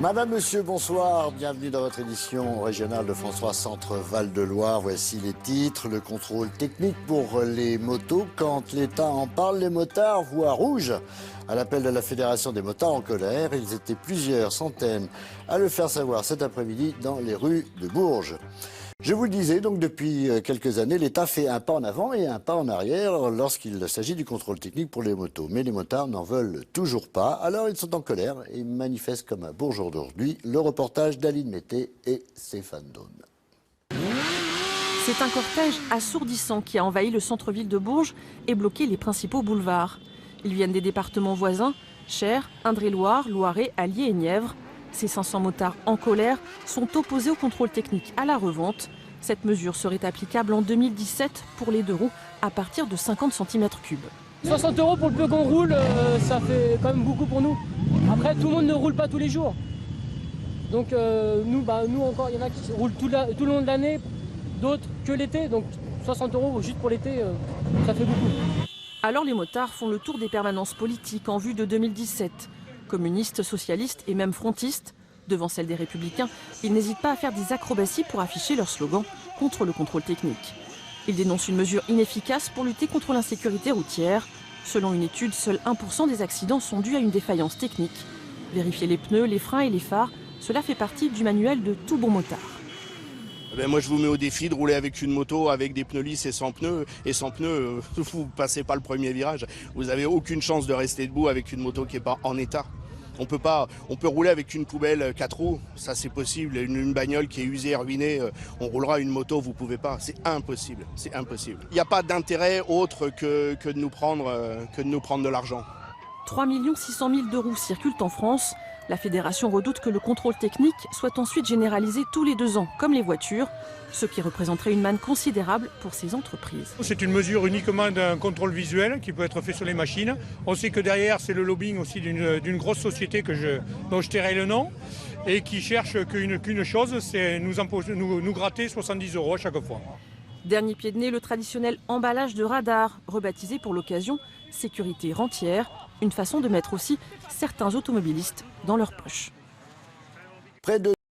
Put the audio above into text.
Madame, monsieur, bonsoir. Bienvenue dans votre édition régionale de France 3 Centre Val-de-Loire. Voici les titres. Le contrôle technique pour les motos. Quand l'État en parle, les motards voient rouge. À l'appel de la Fédération des motards en colère, ils étaient plusieurs centaines à le faire savoir cet après-midi dans les rues de Bourges. Je vous le disais, donc depuis quelques années, l'État fait un pas en avant et un pas en arrière lorsqu'il s'agit du contrôle technique pour les motos. Mais les motards n'en veulent toujours pas, alors ils sont en colère et manifestent comme à Bourges aujourd'hui. Le reportage d'Aline Mété et Stéphane Daune. C'est un cortège assourdissant qui a envahi le centre-ville de Bourges et bloqué les principaux boulevards. Ils viennent des départements voisins, Cher, Indre-et-Loire, Loiret, Allier et Nièvre. Ces 500 motards en colère sont opposés au contrôle technique à la revente. Cette mesure serait applicable en 2017 pour les deux roues à partir de 50 cm3. 60 € pour le peu qu'on roule, ça fait quand même beaucoup pour nous. Après, tout le monde ne roule pas tous les jours. Donc nous encore, il y en a qui roulent tout le long de l'année, d'autres que l'été. Donc 60 € juste pour l'été, ça fait beaucoup. Alors les motards font le tour des permanences politiques en vue de 2017. Communistes, socialistes et même frontistes, devant celle des Républicains, ils n'hésitent pas à faire des acrobaties pour afficher leur slogan contre le contrôle technique. Ils dénoncent une mesure inefficace pour lutter contre l'insécurité routière. Selon une étude, seuls 1% des accidents sont dus à une défaillance technique. Vérifier les pneus, les freins et les phares, cela fait partie du manuel de tout bon motard. Moi je vous mets au défi de rouler avec une moto avec des pneus lisses et sans pneus. Et sans pneus, vous passez pas le premier virage. Vous n'avez aucune chance de rester debout avec une moto qui n'est pas en état. On peut rouler avec une poubelle 4 roues, ça c'est possible. Une bagnole qui est usée, ruinée, on roulera une moto, vous pouvez pas. C'est impossible, c'est impossible. Il n'y a pas d'intérêt autre que de nous prendre de l'argent. 3 600 000 de roues circulent en France. La fédération redoute que le contrôle technique soit ensuite généralisé tous les 2 ans, comme les voitures, ce qui représenterait une manne considérable pour ces entreprises. C'est une mesure uniquement d'un contrôle visuel qui peut être fait sur les machines. On sait que derrière, c'est le lobbying aussi d'une grosse société dont je tairai le nom et qui cherche qu'une chose, c'est nous gratter 70 € à chaque fois. Dernier pied de nez, le traditionnel emballage de radar, rebaptisé pour l'occasion sécurité rentière, une façon de mettre aussi certains automobilistes dans leur poche. Près de